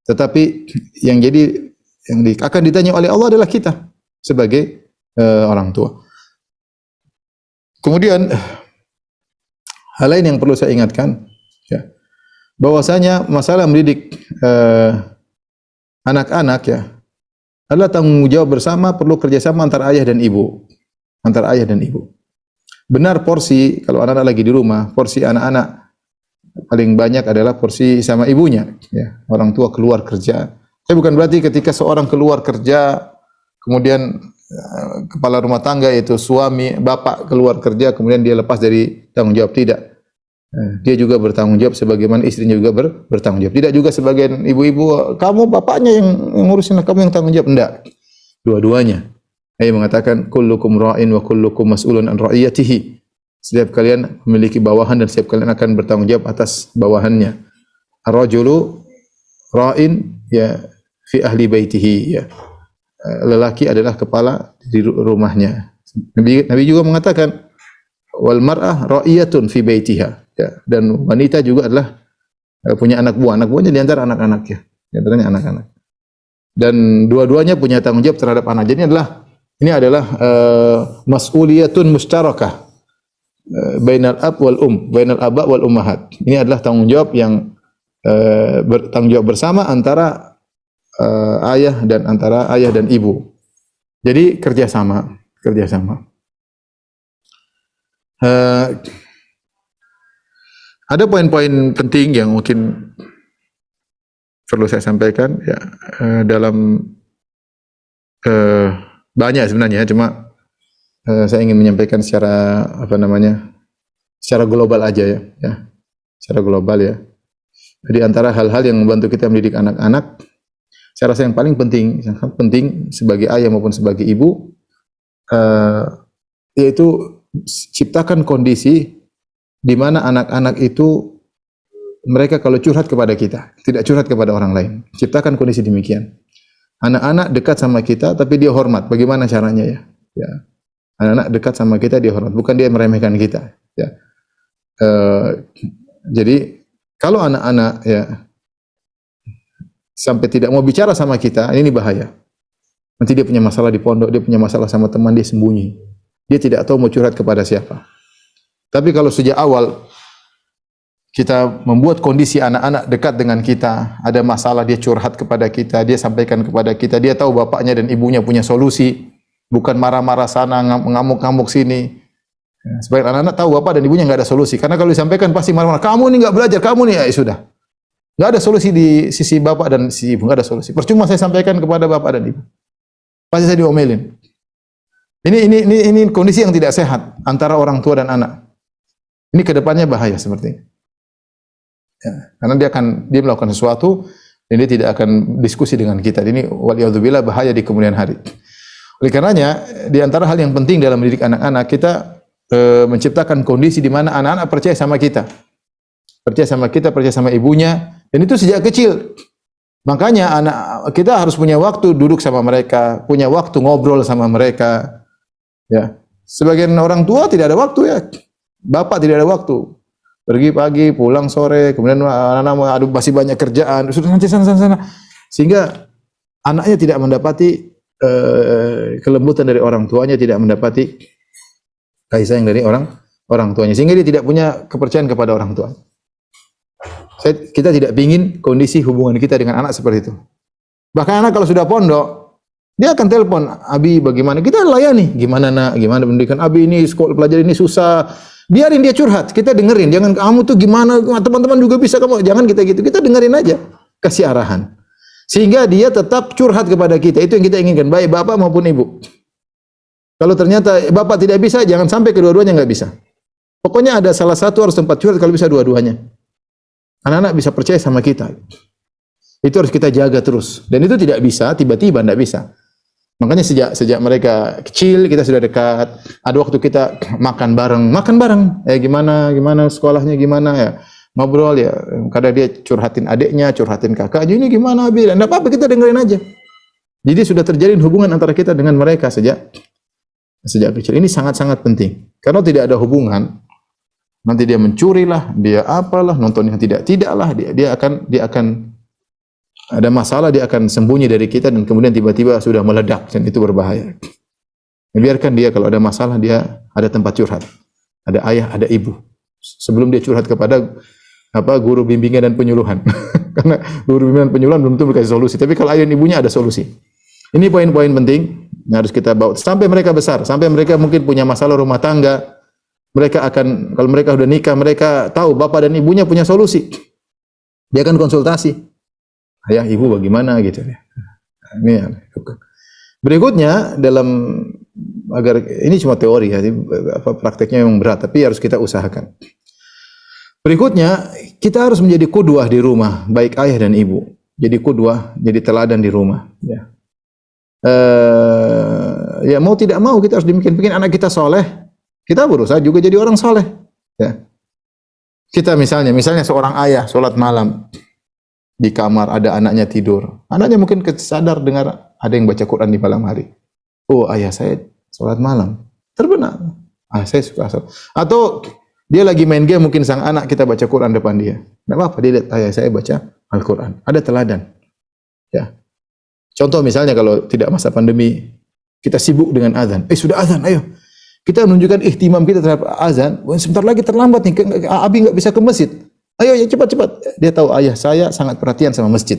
Tetapi yang akan ditanya oleh Allah adalah kita sebagai orang tua. Kemudian hal lain yang perlu saya ingatkan ya, bahwasanya masalah mendidik anak-anak ya adalah tanggung jawab bersama, perlu kerjasama antara ayah dan ibu. Antara ayah dan ibu. Benar porsi, kalau anak-anak lagi di rumah, porsi anak-anak paling banyak adalah porsi sama ibunya. Ya. Orang tua keluar kerja. Tapi bukan berarti ketika seorang keluar kerja, kemudian kepala rumah tangga yaitu suami, bapak keluar kerja, kemudian dia lepas dari tanggung jawab. Tidak. Dia juga bertanggung jawab sebagaimana istrinya juga bertanggung jawab. Tidak juga sebagian ibu-ibu, kamu bapaknya yang ngurusin, kamu yang tanggung jawab. Enggak. Dua-duanya. Ayat mengatakan kullukum ra'in wa kullukum mas'ulun an ra'iyatihi. Setiap kalian memiliki bawahan dan setiap kalian akan bertanggung jawab atas bawahannya. Ar-rajulu ra'in ya fi ahli baitihi ya. Lelaki adalah kepala di rumahnya. Nabi juga mengatakan wal mar'ah ra'iyatun fi baitiha. Ya, dan wanita juga adalah punya anak buah. Anak buahnya di antara anak-anaknya. Di antaranya anak-anak. Dan dua-duanya punya tanggung jawab terhadap anak. Jadi ini adalah mas'uliyatun mustarakah bainal ab wal bainal aba wal ummahat. Ini adalah tanggung jawab yang bertanggung jawab bersama antara ayah dan ibu. Jadi kerjasama. Ada poin-poin penting yang mungkin perlu saya sampaikan ya, dalam banyak sebenarnya, cuma saya ingin menyampaikan secara secara global aja ya, secara global ya. Jadi antara hal-hal yang membantu kita mendidik anak-anak, saya rasa yang paling penting, yang sangat penting sebagai ayah maupun sebagai ibu, yaitu ciptakan kondisi di mana anak-anak itu mereka kalau curhat kepada kita, tidak curhat kepada orang lain. Ciptakan kondisi demikian. Anak-anak dekat sama kita, tapi dia hormat. Bagaimana caranya ya? Ya. Anak-anak dekat sama kita, dia hormat. Bukan dia meremehkan kita. Ya. Jadi kalau anak-anak ya sampai tidak mau bicara sama kita, ini bahaya. Nanti dia punya masalah di pondok, dia punya masalah sama teman, dia sembunyi. Dia tidak tahu mau curhat kepada siapa. Tapi kalau sejak awal kita membuat kondisi anak-anak dekat dengan kita, ada masalah dia curhat kepada kita, dia sampaikan kepada kita, dia tahu bapaknya dan ibunya punya solusi, bukan marah-marah sana, ngamuk-ngamuk sini. Sebagai anak-anak tahu bapak dan ibunya nggak ada solusi, karena kalau disampaikan pasti marah-marah. Kamu nih nggak belajar, kamu nih ya sudah. Nggak ada solusi di sisi bapak dan sisi ibu, nggak ada solusi. Percuma saya sampaikan kepada bapak dan ibu, pasti saya diomelin. Ini kondisi yang tidak sehat antara orang tua dan anak. Ini kedepannya bahaya seperti ini. Ya, karena dia melakukan sesuatu dan dia tidak akan diskusi dengan kita. Ini waliyadzubillah bahaya di kemudian hari. Oleh karenanya, di antara hal yang penting dalam mendidik anak-anak, kita menciptakan kondisi di mana anak-anak percaya sama kita. Percaya sama ibunya, dan itu sejak kecil. Makanya anak kita harus punya waktu duduk sama mereka, punya waktu ngobrol sama mereka. Ya. Sebagian orang tua tidak ada waktu ya. Bapak tidak ada waktu. Pergi pagi, pulang sore, kemudian anak-anak masih banyak kerjaan, sudah nanti sana. Sehingga anaknya tidak mendapati kelembutan dari orang tuanya, tidak mendapati kasih sayang dari orang tuanya, sehingga dia tidak punya kepercayaan kepada orang tua. Kita tidak ingin kondisi hubungan kita dengan anak seperti itu. Bahkan anak kalau sudah pondok, dia akan telepon, Abi bagaimana? Kita layani, gimana nak, gimana pendidikan Abi ini, sekolah pelajaran ini susah. Biarin dia curhat, kita dengerin. Jangan kamu tuh gimana, teman-teman juga bisa kamu. Jangan kita gitu, kita dengerin aja, kasih arahan. Sehingga dia tetap curhat kepada kita. Itu yang kita inginkan, baik bapak maupun ibu. Kalau ternyata bapak tidak bisa, jangan sampai kedua-duanya nggak bisa. Pokoknya ada salah satu harus tempat curhat, kalau bisa dua-duanya. Anak-anak bisa percaya sama kita. Itu harus kita jaga terus. Dan itu tidak bisa, tiba-tiba tidak bisa. Makanya sejak mereka kecil, kita sudah dekat. Ada waktu kita makan bareng. Gimana sekolahnya gimana ya. Ngobrol ya. Kadang dia curhatin adiknya, curhatin kakaknya. Ini gimana Abi? Tidak apa-apa, kita dengerin aja. Jadi sudah terjalin hubungan antara kita dengan mereka sejak kecil. Ini sangat-sangat penting. Karena tidak ada hubungan, nanti dia mencuri lah, dia apalah, nonton yang tidak lah, dia akan ada masalah, dia akan sembunyi dari kita dan kemudian tiba-tiba sudah meledak dan itu berbahaya. Biarkan dia kalau ada masalah, dia ada tempat curhat. Ada ayah, ada ibu. Sebelum dia curhat kepada guru bimbingan dan penyuluhan. Karena guru bimbingan dan penyuluhan belum tentu berkasih solusi, tapi kalau ayah dan ibunya ada solusi. Ini poin-poin penting yang harus kita bawa sampai mereka besar, sampai mereka mungkin punya masalah rumah tangga. Mereka akan, kalau mereka sudah nikah, mereka tahu bapak dan ibunya punya solusi. Dia akan konsultasi. Ayah, ibu bagaimana gitu ya. Ini ya. Berikutnya agar ini cuma teori ya, prakteknya memang berat, tapi harus kita usahakan. Berikutnya, kita harus menjadi qudwah di rumah, baik ayah dan ibu. Jadi qudwah, jadi teladan di rumah. Ya. Ya mau tidak mau kita harus demikian anak kita soleh, kita berusaha juga jadi orang soleh. Ya. Kita misalnya seorang ayah sholat malam di kamar, ada anaknya tidur, anaknya mungkin sadar dengar ada yang baca Quran di malam hari. Oh ayah saya sholat malam, terbenar. Saya suka sholat. Atau dia lagi main game, mungkin sang anak kita baca Quran depan dia. Tidak apa-apa, dia lihat ayah saya baca Al-Quran. Ada teladan. Ya. Contoh misalnya kalau tidak masa pandemi, kita sibuk dengan azan. Sudah azan, ayo. Kita menunjukkan ihtimam kita terhadap azan. Sebentar lagi terlambat nih, Abi nggak bisa ke masjid. Ayo ya cepat-cepat. Dia tahu ayah saya sangat perhatian sama masjid.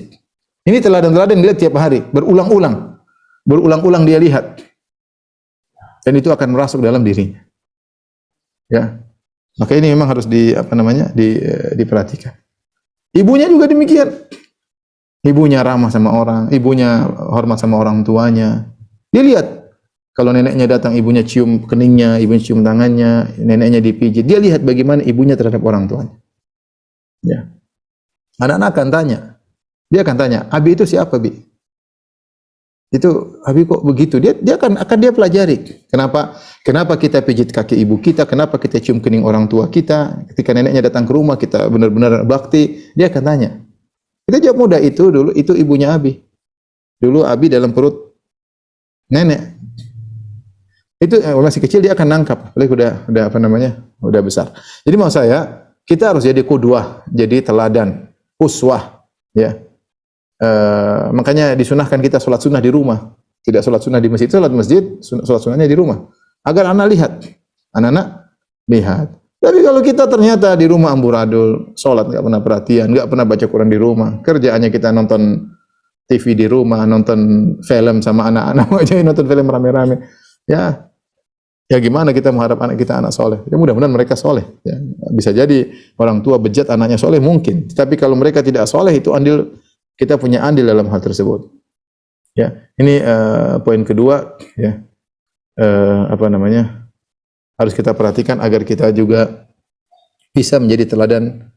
Ini teladan-teladan dilihat tiap hari, berulang-ulang. Berulang-ulang dia lihat. Dan itu akan merasuk dalam dirinya. Ya. Maka ini memang harus diperhatikan. Ibunya juga demikian. Ibunya ramah sama orang, ibunya hormat sama orang tuanya. Dia lihat kalau neneknya datang, ibunya cium keningnya, ibunya cium tangannya, neneknya dipijit. Dia lihat bagaimana ibunya terhadap orang tuanya. Ya. Anak-anak akan tanya. Dia akan tanya, "Abi itu siapa, Bi?" Itu Abi kok begitu? Dia akan dia pelajari. Kenapa kita pijit kaki ibu kita? Kenapa kita cium kening orang tua kita? Ketika neneknya datang ke rumah, kita benar-benar bakti. Dia akan tanya. Kita jawab mudah, itu dulu itu ibunya Abi. Dulu Abi dalam perut nenek. Itu masih kecil dia akan nangkap. Udah besar. Jadi maksud saya, kita harus jadi qudwah, jadi teladan, uswah, ya. Makanya disunahkan kita sholat sunnah di rumah, tidak sholat sunnah di masjid. Sholat masjid, sholat sunnahnya di rumah, agar anak lihat. Tapi kalau kita ternyata di rumah amburadul, sholat nggak pernah perhatian, nggak pernah baca Quran di rumah, kerjaannya kita nonton TV di rumah, nonton film sama anak-anak, aja nonton film rame-rame, ya gimana kita mengharap anak kita anak soleh? Ya mudah-mudahan mereka soleh. Ya. Bisa jadi orang tua bejat anaknya soleh mungkin, tapi kalau mereka tidak soleh itu kita punya andil dalam hal tersebut. Ya, ini poin kedua, ya, harus kita perhatikan agar kita juga bisa menjadi teladan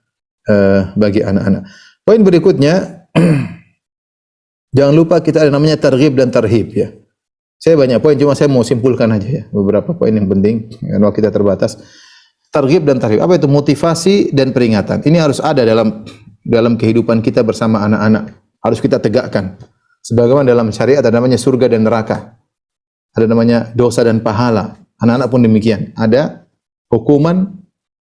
bagi anak-anak. Poin berikutnya, jangan lupa kita ada namanya targhib dan tarhib, ya. Saya banyak poin, cuma saya mau simpulkan aja ya beberapa poin yang penting, karena waktu kita terbatas. Targhib dan tarhib, apa itu? Motivasi dan peringatan. Ini harus ada dalam kehidupan kita bersama anak-anak, harus kita tegakkan. Sebagaimana dalam syariat ada namanya surga dan neraka, ada namanya dosa dan pahala. Anak-anak pun demikian, ada hukuman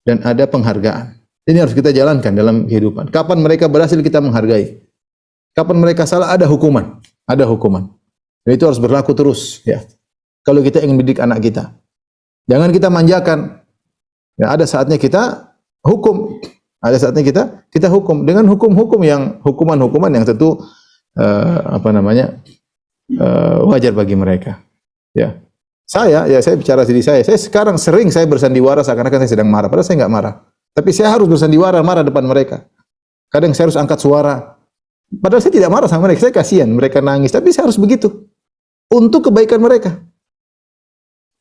dan ada penghargaan. Ini harus kita jalankan dalam kehidupan. Kapan mereka berhasil kita menghargai, kapan mereka salah ada hukuman, Dan itu harus berlaku terus, ya. Kalau kita ingin mendidik anak kita, jangan kita manjakan. Ya, ada saatnya kita hukum. Ada saatnya kita hukum dengan hukuman-hukuman yang tentu wajar bagi mereka. Ya. Saya bicara diri saya. Saya sekarang sering saya bersandiwara seakan-akan saya sedang marah, padahal saya enggak marah. Tapi saya harus bersandiwara marah depan mereka. Kadang saya harus angkat suara. Padahal saya tidak marah sama mereka, saya kasihan mereka nangis, tapi saya harus begitu untuk kebaikan mereka.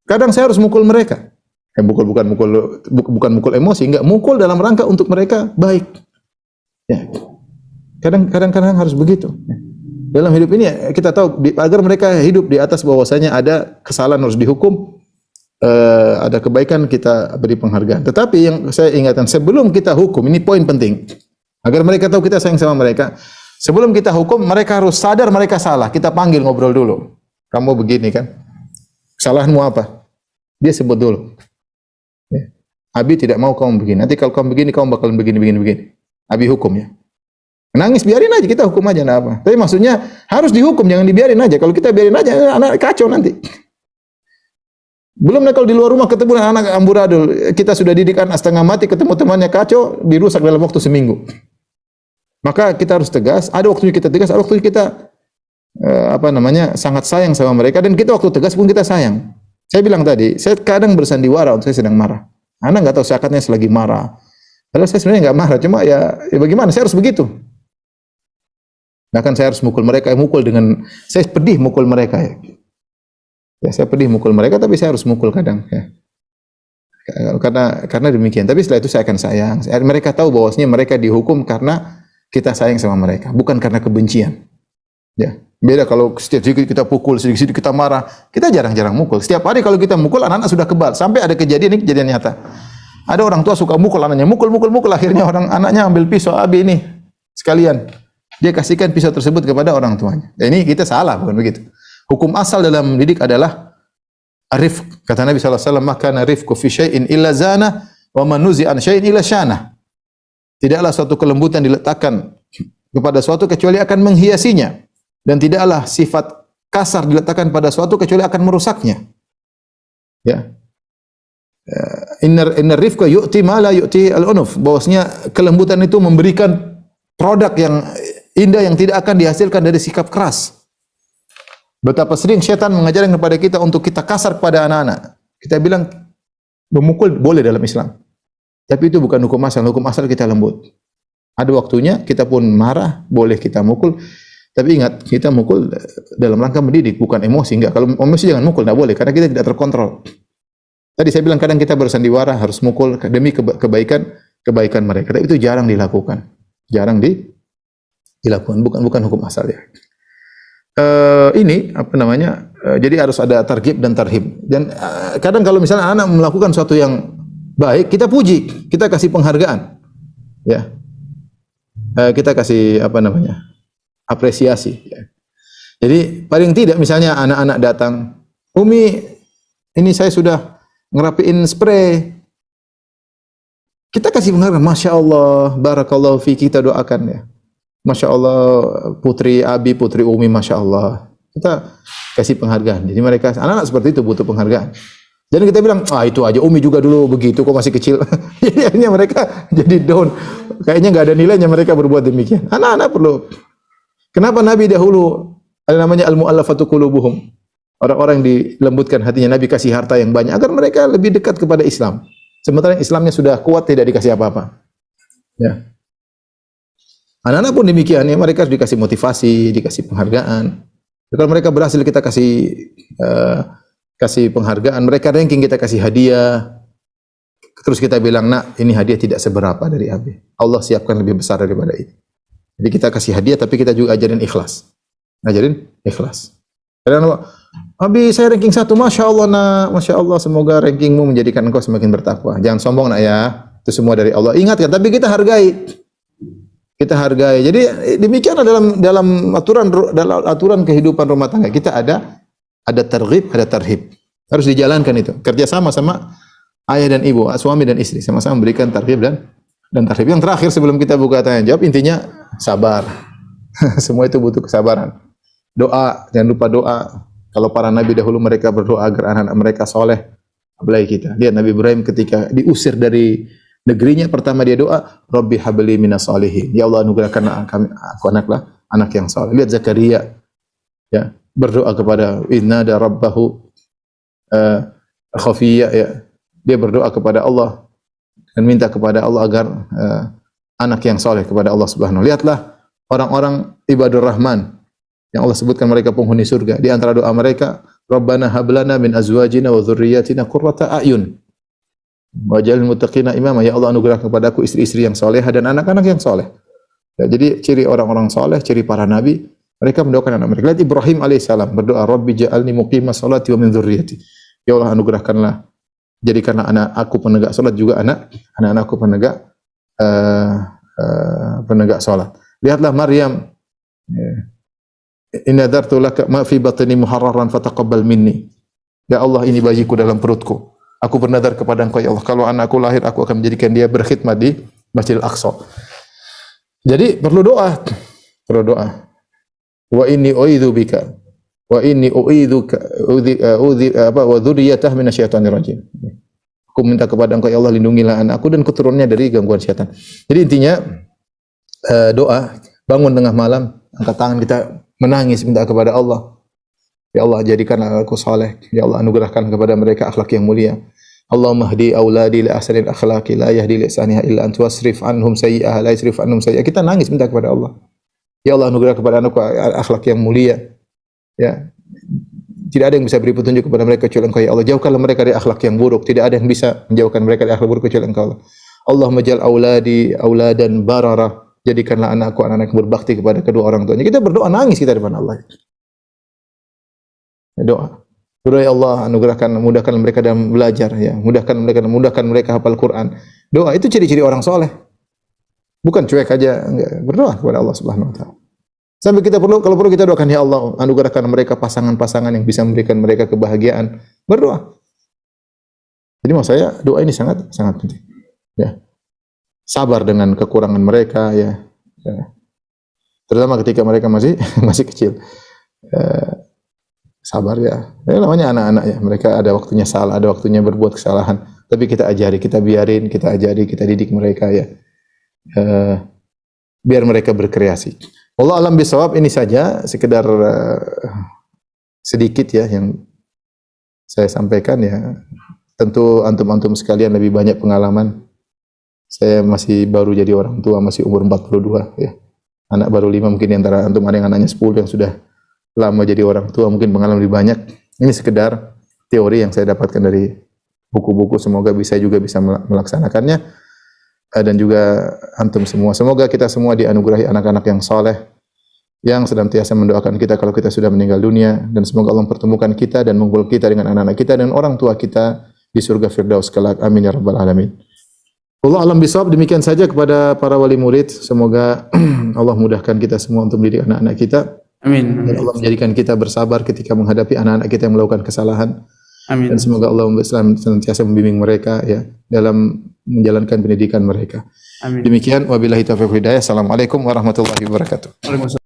Kadang saya harus mukul mereka. Bukan mukul emosi, enggak, mukul dalam rangka untuk mereka baik. Ya. Kadang-kadang harus begitu. Dalam hidup ini kita tahu agar mereka hidup di atas bahwasanya ada kesalahan harus dihukum, ada kebaikan kita beri penghargaan. Tetapi yang saya ingatkan sebelum kita hukum, ini poin penting. Agar mereka tahu kita sayang sama mereka. Sebelum kita hukum, mereka harus sadar mereka salah. Kita panggil ngobrol dulu. Kamu begini kan? Kesalahanmu apa? Dia sebut dulu. Ya. Abi tidak mau kamu begini. Nanti kalau kamu begini, kamu bakalan begini. Abi hukum ya. Nangis biarin aja, kita hukum aja, enggak apa. Tapi maksudnya harus dihukum, jangan dibiarin aja. Kalau kita biarin aja, anak kacau nanti. Belum kalau di luar rumah ketemu anak amburadul, kita sudah didik anak setengah mati, ketemu temannya kacau, dirusak dalam waktu seminggu. Maka kita harus tegas. Ada waktunya kita tegas, ada waktunya kita sangat sayang sama mereka. Dan kita waktu tegas pun kita sayang. Saya bilang tadi, saya kadang bersandiwara untuk saya sedang marah. Anak nggak tahu seakatnya selagi marah. Padahal saya sebenarnya nggak marah, cuma ya bagaimana? Saya harus begitu. Bahkan saya harus mukul mereka, saya pedih mukul mereka ya. Ya saya pedih mukul mereka, tapi saya harus mukul kadang ya. Karena demikian. Tapi setelah itu saya akan sayang. Mereka tahu bahwasanya mereka dihukum karena kita sayang sama mereka, bukan karena kebencian. Ya. Beda kalau setiap sedikit kita pukul, sedikit kita marah. Kita jarang-jarang mukul. Setiap hari kalau kita mukul, anak-anak sudah kebal. Sampai ada kejadian, ini kejadian nyata. Ada orang tua suka mukul anaknya, mukul. Akhirnya anaknya ambil pisau, Abi ini sekalian. Dia kasihkan pisau tersebut kepada orang tuanya. Dan ini kita salah, bukan begitu. Hukum asal dalam mendidik adalah arif. Kata Nabi SAW, maka rifqu fi syai'in illa zana, wa man nuzi'an syai'in illa syana. Tidaklah suatu kelembutan diletakkan kepada suatu kecuali akan menghiasinya. Dan tidaklah sifat kasar diletakkan pada suatu kecuali akan merusaknya. Ya. Innar rifqa yu'ti ma la yu'ti al-unuf. Bahwasanya kelembutan itu memberikan produk yang indah yang tidak akan dihasilkan dari sikap keras. Betapa sering setan mengajarkan kepada kita untuk kita kasar kepada anak-anak. Kita bilang memukul boleh dalam Islam. Tapi itu bukan hukum asal. Hukum asal kita lembut. Ada waktunya kita pun marah, boleh kita mukul. Tapi ingat, kita mukul dalam rangka mendidik, bukan emosi. Enggak, kalau emosi jangan mukul, enggak boleh karena kita tidak terkontrol. Tadi saya bilang kadang kita bersandiwara harus mukul demi kebaikan mereka. Tapi itu jarang dilakukan. Jarang dilakukan, bukan hukum asal ya. Ini apa namanya? Jadi harus ada targhib dan tarhib. Dan kadang kalau misalnya anak melakukan sesuatu yang baik, kita puji, kita kasih penghargaan. Ya. Kita kasih apa namanya? Apresiasi ya. Jadi paling tidak misalnya anak-anak datang, "Umi, ini saya sudah ngerapiin spray." Kita kasih penghargaan, "Masya Allah, barakallahu fiki," kita doakan ya. Masya Allah, putri Abi, putri Umi, Masya Allah. Kita kasih penghargaan. Jadi mereka, anak-anak seperti itu butuh penghargaan. Jadi kita bilang, itu aja Umi juga dulu begitu, kok masih kecil. Jadi akhirnya mereka jadi down. Kayaknya nggak ada nilainya mereka berbuat demikian. Anak-anak perlu. Kenapa Nabi dahulu ada namanya al-mu'allafatu qulubuhum. Orang-orang yang dilembutkan hatinya, Nabi kasih harta yang banyak agar mereka lebih dekat kepada Islam. Sementara Islamnya sudah kuat, tidak dikasih apa-apa. Ya. Anak-anak pun demikian ya, mereka harus dikasih motivasi, dikasih penghargaan. Kalau mereka berhasil kita kasih penghargaan, mereka ranking kita kasih hadiah. Terus kita bilang, "Nak, ini hadiah tidak seberapa dari Abi. Allah siapkan lebih besar daripada itu." Jadi kita kasih hadiah tapi kita juga ajarin ikhlas. Ajarin ikhlas. Karena Abi saya ranking 1, Masya Allah nak, Masya Allah, semoga rankingmu menjadikan engkau semakin bertakwa. Jangan sombong nak ya, itu semua dari Allah. Ingat kan, tapi kita hargai. Kita hargai. Jadi demikianlah dalam aturan kehidupan rumah tangga kita ada targhib, ada tarhib. Harus dijalankan itu. Kerjasama sama ayah dan ibu, suami dan istri, sama-sama memberikan targhib dan tarhib. Yang terakhir sebelum kita buka tanya jawab, intinya sabar. Semua itu butuh kesabaran. Doa, jangan lupa doa. Kalau para nabi dahulu mereka berdoa agar anak-anak mereka soleh, apalagi kita. Lihat Nabi Ibrahim ketika diusir dari negerinya, pertama dia doa, Rabbi habli minas solihin. Ya Allah, anugerahkan aku anak yang saleh. Lihat Zakaria, ya, berdoa kepada innada rabbahu khafiyya, ya. Dia berdoa kepada Allah dan minta kepada Allah agar anak yang saleh kepada Allah Subhanahu. Lihatlah orang-orang ibadur Rahman yang Allah sebutkan mereka penghuni surga. Di antara doa mereka, Rabbana hablana min azwajina wa dzurriyyatina qurrata a'yun. Waj'alil muttaqina imama. Ya Allah, anugerahkan kepadaku istri-istri yang salehah dan anak-anak yang saleh. Ya, jadi ciri orang-orang saleh, ciri para nabi, mereka mendoakan anak mereka. Lihat Ibrahim alaihissalam berdoa, Rabbi ja'alni muqimas salati wa min dzurriyyati. Ya Allah, anugerahkanlah, jadikanlah anak aku penegak salat juga anak-anakku penegak salat. Lihatlah Maryam. Inna dzartu laka ma fi batni muharraran fataqabbal minni. Ya Allah, ini bayiku dalam perutku. Aku bernadar kepada Engkau ya Allah, kalau anakku lahir aku akan menjadikan dia berkhidmat di Masjidil Aqsa. Jadi perlu doa. Wa inni u'idzu bika wa inni u'idzuka wa dzurriyyatah minasyaitonir rajim. Aku minta kepada Engkau ya Allah, lindungilah anakku dan keturunannya dari gangguan syaitan. Jadi intinya doa, bangun tengah malam, angkat tangan kita menangis minta kepada Allah. Ya Allah, jadikanlah aku saleh. Ya Allah, anugerahkan kepada mereka akhlak yang mulia. Allahumma hdi auladi li ahsanil akhlaqi la yahdi li ihsaniha illa anta wasrif anhum sayyi'aha la yasrif anhum sayyi'aha. Kita nangis minta kepada Allah. Ya Allah, anugerahkan kepada anakku akhlak yang mulia. Ya. Tidak ada yang bisa beri petunjuk kepada mereka kecuali Engkau ya Allah. Jauhkanlah mereka dari akhlak yang buruk. Tidak ada yang bisa menjauhkan mereka dari akhlak buruk kecuali Engkau Allah. Allahumma ja'al auladi auladan barara. Jadikanlah anakku anak-anak yang berbakti kepada kedua orang tuanya. Kita berdoa nangis kita di depan Allah. Doa ya Allah, mudahkan mereka dalam belajar ya, mudahkan mereka hafal Quran. Doa itu ciri-ciri orang soleh. Bukan cuek aja, enggak. Berdoa kepada Allah Subhanahu wa taala. Sampai kalau perlu kita doakan ya Allah, anugerahkan mereka pasangan-pasangan yang bisa memberikan mereka kebahagiaan. Berdoa. Jadi maksud saya doa ini sangat penting. Ya. Sabar dengan kekurangan mereka ya. Terutama ketika mereka masih kecil. Sabar ya. Namanya anak-anak ya. Mereka ada waktunya salah, ada waktunya berbuat kesalahan. tapi kita ajari, kita biarin, kita ajari, kita didik mereka ya. Biar mereka berkreasi. Allah alam bisawab, ini saja sekedar sedikit ya yang saya sampaikan ya. Tentu antum-antum sekalian lebih banyak pengalaman. Saya masih baru jadi orang tua, masih umur 42 ya. Anak baru 5, mungkin di antara antum ada yang anaknya 10 yang sudah lama jadi orang tua, mungkin pengalaman lebih banyak. Ini sekedar teori yang saya dapatkan dari buku-buku, semoga bisa melaksanakannya. Dan juga antum semua. Semoga kita semua dianugerahi anak-anak yang saleh, yang senantiasa mendoakan kita kalau kita sudah meninggal dunia, dan semoga Allah mempertemukan kita dan mengumpulkan kita dengan anak-anak kita dan orang tua kita di surga Firdaus kelak. Amin ya rabbal alamin. Allah alam bisawab, demikian saja kepada para wali murid. Semoga Allah mudahkan kita semua untuk mendidik anak-anak kita. Amin. Dan Allah menjadikan kita bersabar ketika menghadapi anak-anak kita yang melakukan kesalahan. Amin. Dan semoga Allah senantiasa membimbing mereka ya dalam menjalankan pendidikan mereka. Amin. Demikian wabillahi taufiq wal hidayah. Assalamualaikum warahmatullahi wabarakatuh. Waalaikumsalam.